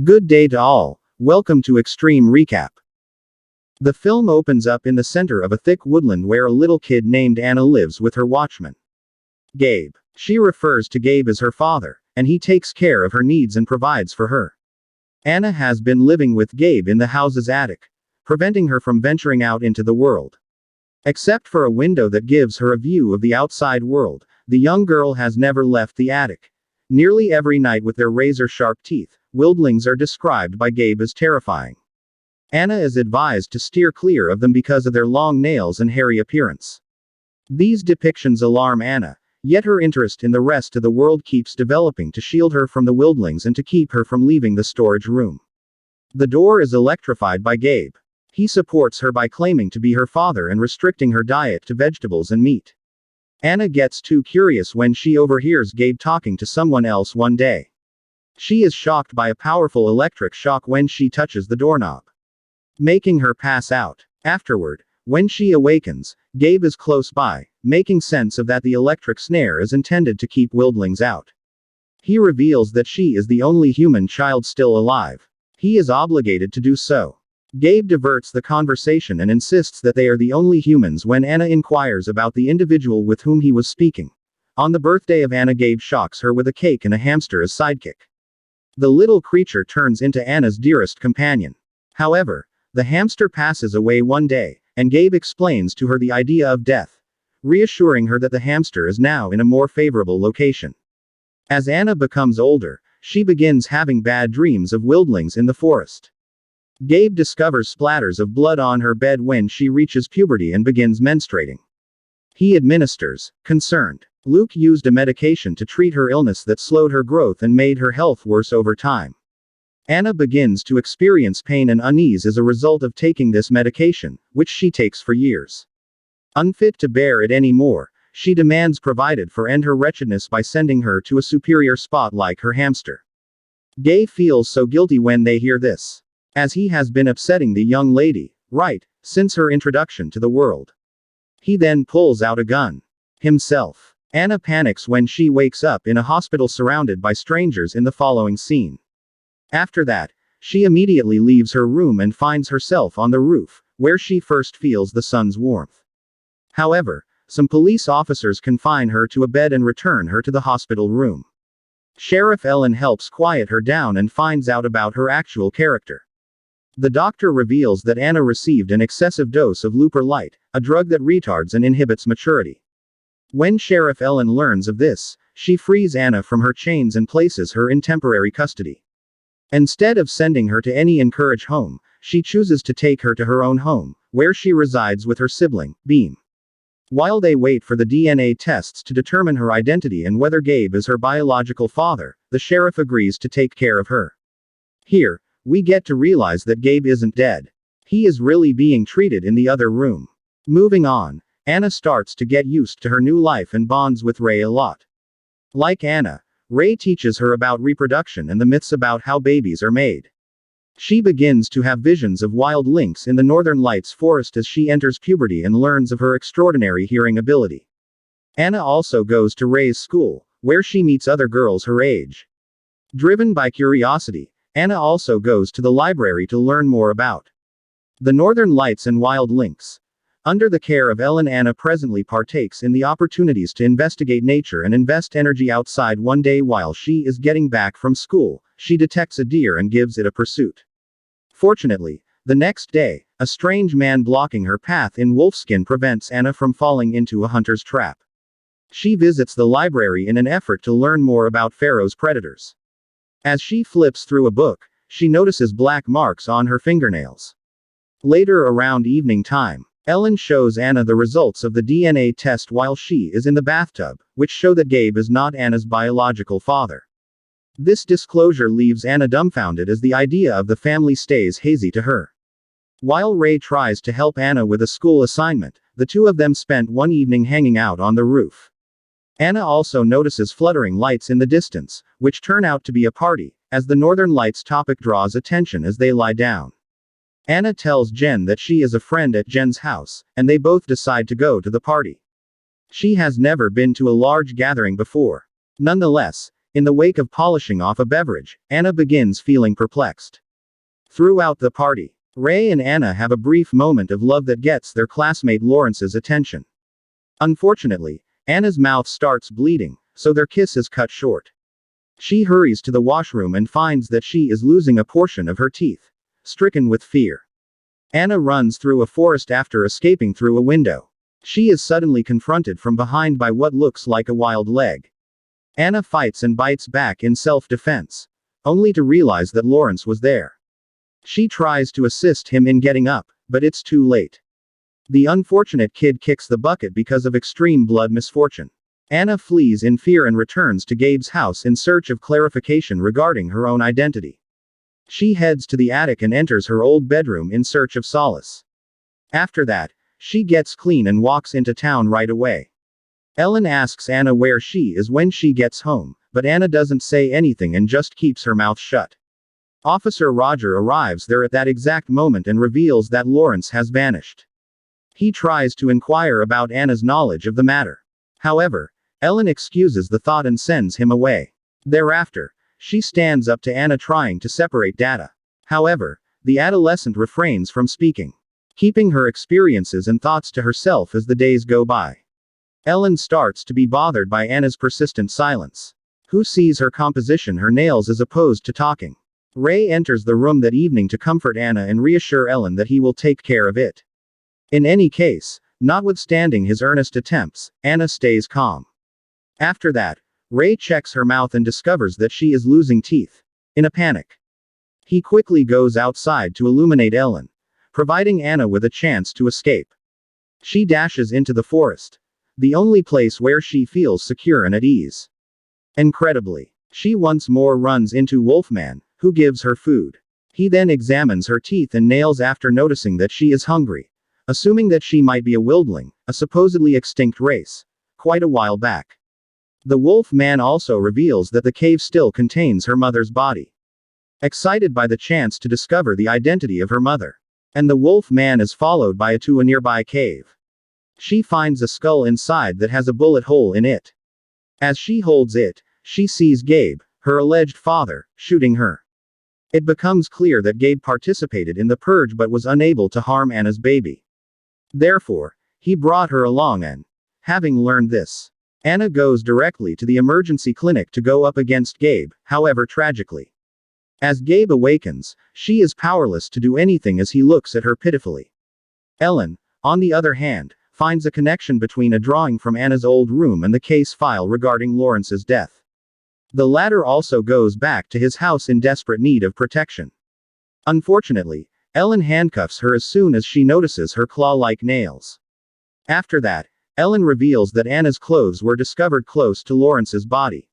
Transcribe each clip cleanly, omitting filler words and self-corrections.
Good day to all. Welcome to Extreme Recap. The film opens up in the center of a thick woodland where a little kid named Anna lives with her watchman, Gabe. She refers to Gabe as her father, and he takes care of her needs and provides for her. Anna has been living with Gabe in the house's attic, preventing her from venturing out into the world. Except for a window that gives her a view of the outside world, the young girl has never left the attic. Nearly every night with their razor-sharp teeth, wildlings are described by Gabe as terrifying. Anna is advised to steer clear of them because of their long nails and hairy appearance. These depictions alarm Anna, yet her interest in the rest of the world keeps developing to shield her from the wildlings and to keep her from leaving the storage room. The door is electrified by Gabe. He supports her by claiming to be her father and restricting her diet to vegetables and meat. Anna gets too curious when she overhears Gabe talking to someone else one day. She is shocked by a powerful electric shock when she touches the doorknob, making her pass out. Afterward, when she awakens, Gabe is close by, making sense of that the electric snare is intended to keep wildlings out. He reveals that she is the only human child still alive. He is obligated to do so. Gabe diverts the conversation and insists that they are the only humans when Anna inquires about the individual with whom he was speaking. On the birthday of Anna, Gabe shocks her with a cake and a hamster as sidekick. The little creature turns into Anna's dearest companion. However, the hamster passes away one day, and Gabe explains to her the idea of death, reassuring her that the hamster is now in a more favorable location. As Anna becomes older, she begins having bad dreams of wildlings in the forest. Gabe discovers splatters of blood on her bed when she reaches puberty and begins menstruating. He administers. Concerned, Luke used a medication to treat her illness that slowed her growth and made her health worse over time. Anna begins to experience pain and unease as a result of taking this medication, which she takes for years. Unfit to bear it anymore, she demands provided for end her wretchedness by sending her to a superior spot like her hamster. Gabe feels so guilty when they hear this, as he has been upsetting the young lady, right, since her introduction to the world. He then pulls out a gun himself. Anna panics when she wakes up in a hospital surrounded by strangers in the following scene. After that, she immediately leaves her room and finds herself on the roof, where she first feels the sun's warmth. However, some police officers confine her to a bed and return her to the hospital room. Sheriff Ellen helps quiet her down and finds out about her actual character. The doctor reveals that Anna received an excessive dose of Lupron, a drug that retards and inhibits maturity. When Sheriff Ellen learns of this, she frees Anna from her chains and places her in temporary custody. Instead of sending her to any encourage home, she chooses to take her to her own home, where she resides with her sibling, Beam. While they wait for the DNA tests to determine her identity and whether Gabe is her biological father, the sheriff agrees to take care of her. Here, we get to realize that Gabe isn't dead. He is really being treated in the other room. Moving on, Anna starts to get used to her new life and bonds with Ray a lot. Like Anna, Ray teaches her about reproduction and the myths about how babies are made. She begins to have visions of wild lynx in the Northern Lights forest as she enters puberty and learns of her extraordinary hearing ability. Anna also goes to Ray's school, where she meets other girls her age. Driven by curiosity, Anna also goes to the library to learn more about the Northern Lights and wild lynx. Under the care of Ellen, Anna presently partakes in the opportunities to investigate nature and invest energy outside. One day while she is getting back from school, she detects a deer and gives it a pursuit. Fortunately, the next day, a strange man blocking her path in wolfskin prevents Anna from falling into a hunter's trap. She visits the library in an effort to learn more about Pharaoh's predators. As she flips through a book, she notices black marks on her fingernails. Later around evening time, Ellen shows Anna the results of the DNA test while she is in the bathtub, which show that Gabe is not Anna's biological father. This disclosure leaves Anna dumbfounded as the idea of the family stays hazy to her. While Ray tries to help Anna with a school assignment, the two of them spent one evening hanging out on the roof. Anna also notices fluttering lights in the distance, which turn out to be a party, as the Northern Lights topic draws attention as they lie down. Anna tells Jen that she is a friend at Jen's house, and they both decide to go to the party. She has never been to a large gathering before. Nonetheless, In the wake of polishing off a beverage, Anna begins feeling perplexed. Throughout the party, Ray and Anna have a brief moment of love that gets their classmate Lawrence's attention. Unfortunately, Anna's mouth starts bleeding, so their kiss is cut short. She hurries to the washroom and finds that she is losing a portion of her teeth. Stricken with fear, Anna runs through a forest after escaping through a window. She is suddenly confronted from behind by what looks like a wild leg. Anna fights and bites back in self-defense, only to realize that Lawrence was there. She tries to assist him in getting up, but it's too late. The unfortunate kid kicks the bucket because of extreme blood misfortune. Anna flees in fear and returns to Gabe's house in search of clarification regarding her own identity. She heads to the attic and enters her old bedroom in search of solace. After that, she gets clean and walks into town right away. Ellen asks Anna where she is when she gets home, but Anna doesn't say anything and just keeps her mouth shut. Officer Roger arrives there at that exact moment and reveals that Lawrence has vanished. He tries to inquire about Anna's knowledge of the matter. However, Ellen excuses the thought and sends him away. Thereafter, she stands up to Anna trying to separate data. However, the adolescent refrains from speaking, keeping her experiences and thoughts to herself as the days go by. Ellen starts to be bothered by Anna's persistent silence. Who sees her composition her nails as opposed to talking? Ray enters the room that evening to comfort Anna and reassure Ellen that he will take care of it. In any case, notwithstanding his earnest attempts, Anna stays calm. After that, Ray checks her mouth and discovers that she is losing teeth. In a panic, he quickly goes outside to illuminate Ellen, providing Anna with a chance to escape. She dashes into the forest, the only place where she feels secure and at ease. Incredibly, she once more runs into Wolfman, who gives her food. He then examines her teeth and nails after noticing that she is hungry, assuming that she might be a wildling, a supposedly extinct race, quite a while back. The wolf man also reveals that the cave still contains her mother's body. Excited by the chance to discover the identity of her mother, and the wolf man is followed to a nearby cave. She finds a skull inside that has a bullet hole in it. As she holds it, she sees Gabe, her alleged father, shooting her. It becomes clear that Gabe participated in the purge but was unable to harm Anna's baby. Therefore, he brought her along and, having learned this, Anna goes directly to the emergency clinic to go up against Gabe, however tragically. As Gabe awakens, she is powerless to do anything as he looks at her pitifully. Ellen, on the other hand, finds a connection between a drawing from Anna's old room and the case file regarding Lawrence's death. The latter also goes back to his house in desperate need of protection. Unfortunately, Ellen handcuffs her as soon as she notices her claw-like nails. After that, Ellen reveals that Anna's clothes were discovered close to Lawrence's body.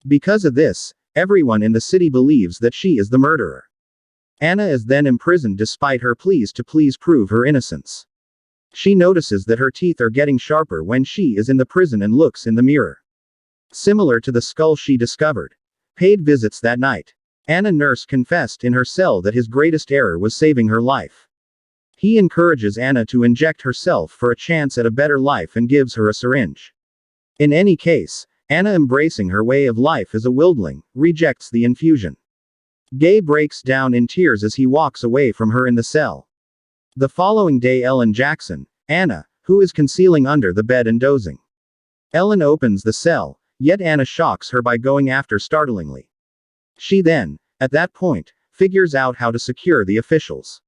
Because of this, everyone in the city believes that she is the murderer. Anna is then imprisoned despite her pleas to please prove her innocence. She notices that her teeth are getting sharper when she is in the prison and looks in the mirror. Similar to the skull she discovered. Paid visits that night. Anna nurse confessed in her cell that his greatest error was saving her life. He encourages Anna to inject herself for a chance at a better life and gives her a syringe. In any case, Anna, embracing her way of life as a wildling, rejects the infusion. Gabe breaks down in tears as he walks away from her in the cell. The following day, Ellen Jackson, Anna, who is concealing under the bed and dozing. Ellen opens the cell, yet Anna shocks her by going after startlingly. She then, at that point, figures out how to secure the officials,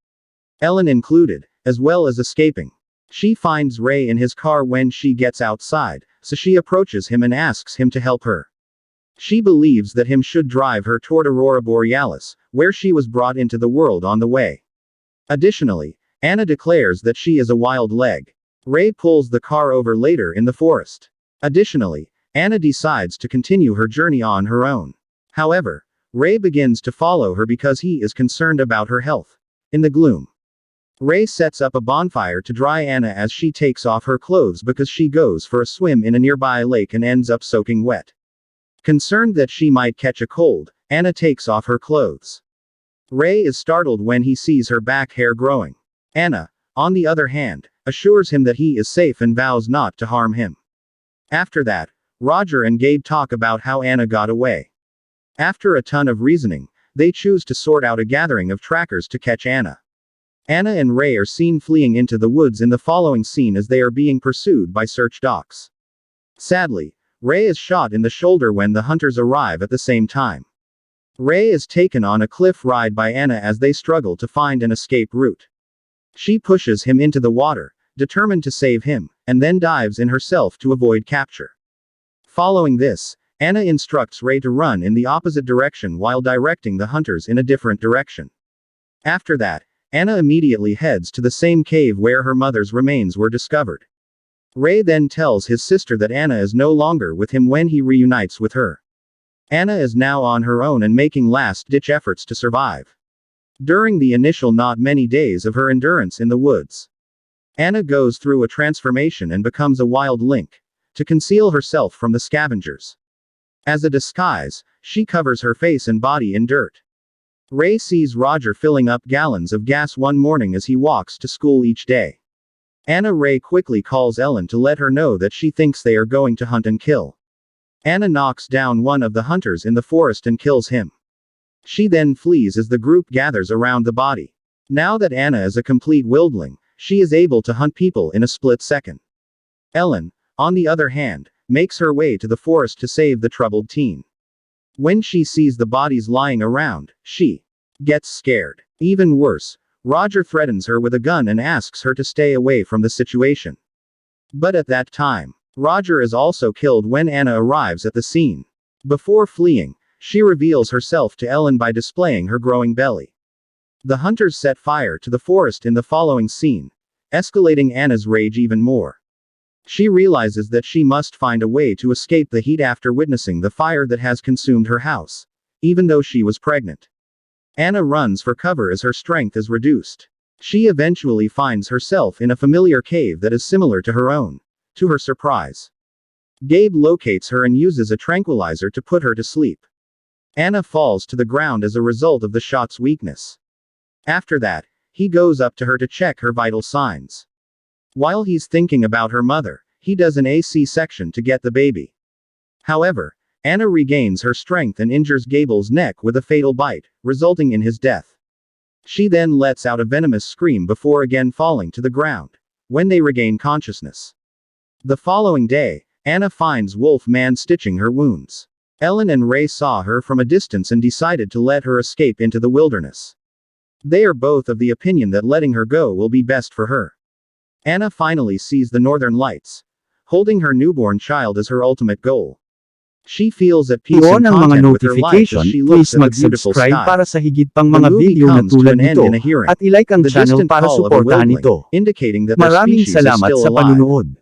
Ellen included, as well as escaping. She finds Ray in his car when she gets outside, so she approaches him and asks him to help her. She believes that him should drive her toward Aurora Borealis, where she was brought into the world on the way. Additionally, Anna declares that she is a wild leg. Ray pulls the car over later in the forest. Additionally, Anna decides to continue her journey on her own. However, Ray begins to follow her because he is concerned about her health. In the gloom, Ray sets up a bonfire to dry Anna as she takes off her clothes because she goes for a swim in a nearby lake and ends up soaking wet. Concerned that she might catch a cold, Anna takes off her clothes. Ray is startled when he sees her back hair growing. Anna, on the other hand, assures him that he is safe and vows not to harm him. After that, Roger and Gabe talk about how Anna got away. After a ton of reasoning, they choose to sort out a gathering of trackers to catch Anna. Anna and Ray are seen fleeing into the woods in the following scene as they are being pursued by search dogs. Sadly, Ray is shot in the shoulder when the hunters arrive at the same time. Ray is taken on a cliff ride by Anna as they struggle to find an escape route. She pushes him into the water, determined to save him, and then dives in herself to avoid capture. Following this, Anna instructs Ray to run in the opposite direction while directing the hunters in a different direction. After that, Anna immediately heads to the same cave where her mother's remains were discovered. Ray then tells his sister that Anna is no longer with him when he reunites with her. Anna is now on her own and making last-ditch efforts to survive. During the initial not many days of her endurance in the woods, Anna goes through a transformation and becomes a wildling, to conceal herself from the scavengers. As a disguise, she covers her face and body in dirt. Ray sees Roger filling up gallons of gas one morning as he walks to school each day. Anna Ray quickly calls Ellen to let her know that she thinks they are going to hunt and kill. Anna knocks down one of the hunters in the forest and kills him. She then flees as the group gathers around the body. Now that Anna is a complete wildling, she is able to hunt people in a split second. Ellen, on the other hand, makes her way to the forest to save the troubled teen. When she sees the bodies lying around, she gets scared. Even worse, Roger threatens her with a gun and asks her to stay away from the situation. But at that time, Roger is also killed when Anna arrives at the scene. Before fleeing, she reveals herself to Ellen by displaying her growing belly. The hunters set fire to the forest in the following scene, escalating Anna's rage even more. She realizes that she must find a way to escape the heat after witnessing the fire that has consumed her house, even though she was pregnant. Anna runs for cover as her strength is reduced. She eventually finds herself in a familiar cave that is similar to her own. To her surprise, Gabe locates her and uses a tranquilizer to put her to sleep. Anna falls to the ground as a result of the shot's weakness. After that, he goes up to her to check her vital signs. While he's thinking about her mother, he does an C-section to get the baby. However, Anna regains her strength and injures Gable's neck with a fatal bite, resulting in his death. She then lets out a venomous scream before again falling to the ground, when they regain consciousness. The following day, Anna finds Wolfman stitching her wounds. Ellen and Ray saw her from a distance and decided to let her escape into the wilderness. They are both of the opinion that letting her go will be best for her. Anna finally sees the northern lights, holding her newborn child as her ultimate goal. She feels at peace and content with her life as she looks at the beautiful sky. Para sa higit pang The mga movie video na comes to tulad an end nito, in a hearing. at ilike ang The channel distant para call of a suportahan wildling, ito. indicating that their Maraming species is salamat still sa alive. panunood.